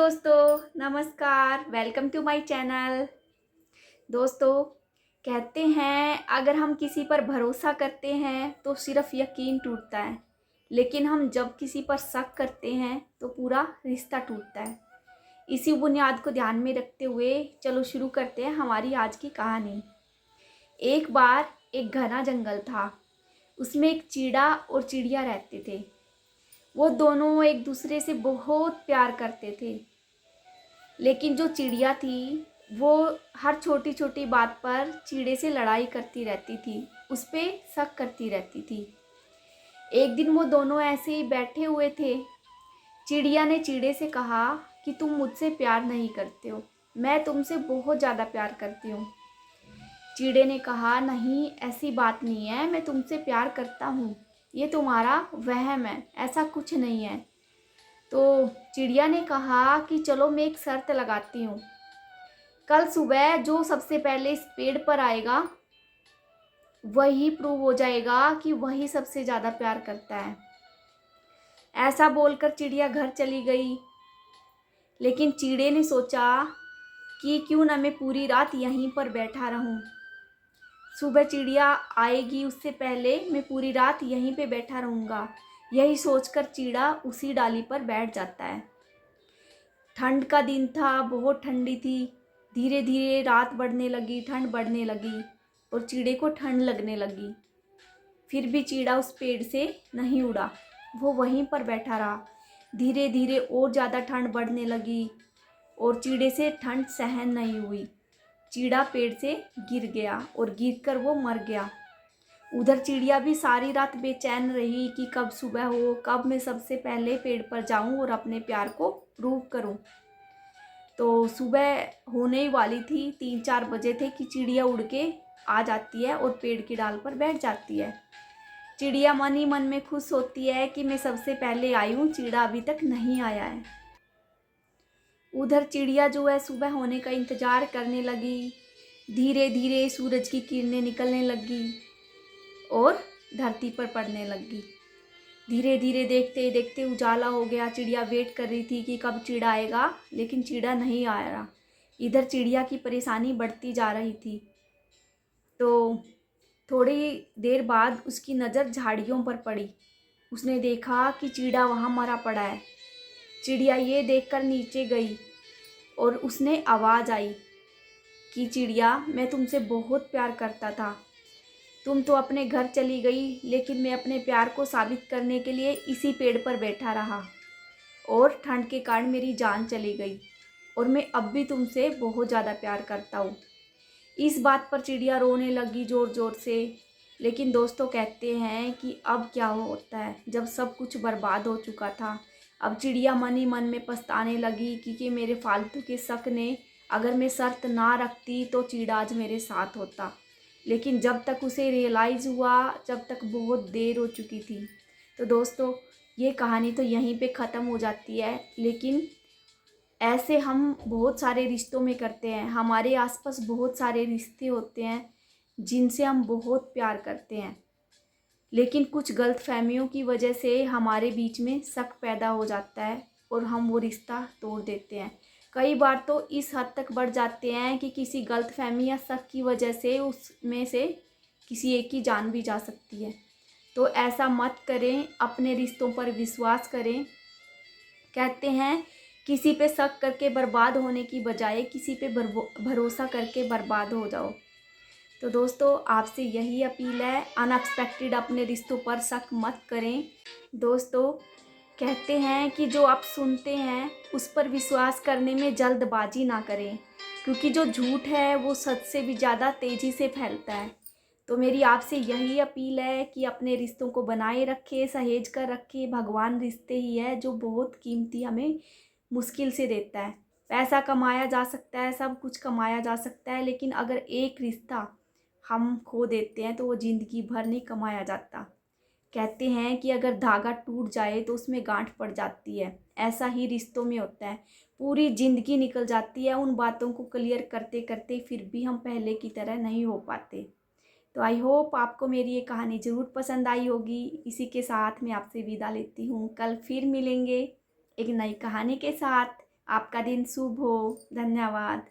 दोस्तों, नमस्कार। Welcome to my channel. दोस्तों, कहते हैं अगर हम किसी पर भरोसा करते हैं तो सिर्फ यकीन टूटता है, लेकिन हम जब किसी पर शक करते हैं तो पूरा रिश्ता टूटता है। इसी बुनियाद को ध्यान में रखते हुए चलो शुरू करते हैं हमारी आज की कहानी। एक बार एक घना जंगल था। उसमें एक चीड़ा और चिड़िया रहते थे। वो दोनों एक दूसरे से बहुत प्यार करते थे, लेकिन जो चिड़िया थी वो हर छोटी छोटी बात पर चीड़े से लड़ाई करती रहती थी, उस पर शक करती रहती थी। एक दिन वो दोनों ऐसे ही बैठे हुए थे। चिड़िया ने चिड़े से कहा कि तुम मुझसे प्यार नहीं करते हो, मैं तुमसे बहुत ज़्यादा प्यार करती हूँ। चिड़े ने कहा नहीं, ऐसी बात नहीं है, मैं तुमसे प्यार करता हूँ, ये तुम्हारा वहम है, ऐसा कुछ नहीं है। तो चिड़िया ने कहा कि चलो मैं एक शर्त लगाती हूँ, कल सुबह जो सबसे पहले इस पेड़ पर आएगा वही प्रूव हो जाएगा कि वही सबसे ज़्यादा प्यार करता है। ऐसा बोलकर चिड़िया घर चली गई। लेकिन चिड़े ने सोचा कि क्यों ना मैं पूरी रात यहीं पर बैठा रहूं। सुबह चिड़िया आएगी उससे पहले मैं पूरी रात यहीं पे बैठा रहूँगा। यही सोचकर चिड़ा उसी डाली पर बैठ जाता है। ठंड का दिन था, बहुत ठंडी थी। धीरे धीरे रात बढ़ने लगी, ठंड बढ़ने लगी और चिड़े को ठंड लगने लगी। फिर भी चिड़ा उस पेड़ से नहीं उड़ा, वो वहीं पर बैठा रहा। धीरे धीरे और ज़्यादा ठंड बढ़ने लगी और चिड़े से ठंड सहन नहीं हुई। चिड़ा पेड़ से गिर गया और गिरकर वो मर गया। उधर चिड़िया भी सारी रात बेचैन रही कि कब सुबह हो, कब मैं सबसे पहले पेड़ पर जाऊं और अपने प्यार को प्रूव करूं। तो सुबह होने ही वाली थी, 3-4 बजे थे कि चिड़िया उड़ के आ जाती है और पेड़ की डाल पर बैठ जाती है। चिड़िया मन ही मन में खुश होती है कि मैं सबसे पहले आई हूँ, चिड़ा अभी तक नहीं आया है। उधर चिड़िया जो है सुबह होने का इंतज़ार करने लगी। धीरे धीरे सूरज की किरणें निकलने लगी और धरती पर पड़ने लगी। धीरे धीरे देखते देखते उजाला हो गया। चिड़िया वेट कर रही थी कि कब चिड़ा आएगा, लेकिन चिड़ा नहीं आ रहा। इधर चिड़िया की परेशानी बढ़ती जा रही थी। तो थोड़ी देर बाद उसकी नज़र झाड़ियों पर पड़ी। उसने देखा कि चिड़ा वहाँ मरा पड़ा है। चिड़िया ये देखकर नीचे गई और उसने आवाज़ आई कि चिड़िया, मैं तुमसे बहुत प्यार करता था, तुम तो अपने घर चली गई, लेकिन मैं अपने प्यार को साबित करने के लिए इसी पेड़ पर बैठा रहा और ठंड के कारण मेरी जान चली गई और मैं अब भी तुमसे बहुत ज़्यादा प्यार करता हूँ। इस बात पर चिड़िया रोने लगी ज़ोर ज़ोर से। लेकिन दोस्तों, कहते हैं कि अब क्या होता है जब सब कुछ बर्बाद हो चुका था। अब चिड़िया मन ही मन में पछताने लगी कि मेरे फालतू के शक ने, अगर मैं शर्त ना रखती तो चिड़ा आज मेरे साथ होता। लेकिन जब तक उसे रियलाइज़ हुआ, जब तक बहुत देर हो चुकी थी। तो दोस्तों, ये कहानी तो यहीं पे ख़त्म हो जाती है, लेकिन ऐसे हम बहुत सारे रिश्तों में करते हैं। हमारे आसपास बहुत सारे रिश्ते होते हैं जिनसे हम बहुत प्यार करते हैं, लेकिन कुछ गलतफहमियों की वजह से हमारे बीच में शक पैदा हो जाता है और हम वो रिश्ता तोड़ देते हैं। कई बार तो इस हद तक बढ़ जाते हैं कि किसी गलतफहमी या शक की वजह से उसमें से किसी एक की जान भी जा सकती है। तो ऐसा मत करें, अपने रिश्तों पर विश्वास करें। कहते हैं किसी पे शक करके बर्बाद होने की बजाय किसी पे भरोसा करके बर्बाद हो जाओ। तो दोस्तों, आपसे यही अपील है, अनएक्सपेक्टेड अपने रिश्तों पर शक मत करें। दोस्तों, कहते हैं कि जो आप सुनते हैं उस पर विश्वास करने में जल्दबाजी ना करें, क्योंकि जो झूठ है वो सच से भी ज़्यादा तेज़ी से फैलता है। तो मेरी आपसे यही अपील है कि अपने रिश्तों को बनाए रखें, सहेज कर रखें। भगवान रिश्ते ही है जो बहुत कीमती हमें मुश्किल से देता है। पैसा कमाया जा सकता है, सब कुछ कमाया जा सकता है, लेकिन अगर एक रिश्ता हम खो देते हैं तो वो ज़िंदगी भर नहीं कमाया जाता। कहते हैं कि अगर धागा टूट जाए तो उसमें गांठ पड़ जाती है, ऐसा ही रिश्तों में होता है। पूरी ज़िंदगी निकल जाती है उन बातों को क्लियर करते करते, फिर भी हम पहले की तरह नहीं हो पाते। तो आई होप आपको मेरी ये कहानी ज़रूर पसंद आई होगी। इसी के साथ मैं आपसे विदा लेती हूँ। कल फिर मिलेंगे एक नई कहानी के साथ। आपका दिन शुभ हो। धन्यवाद।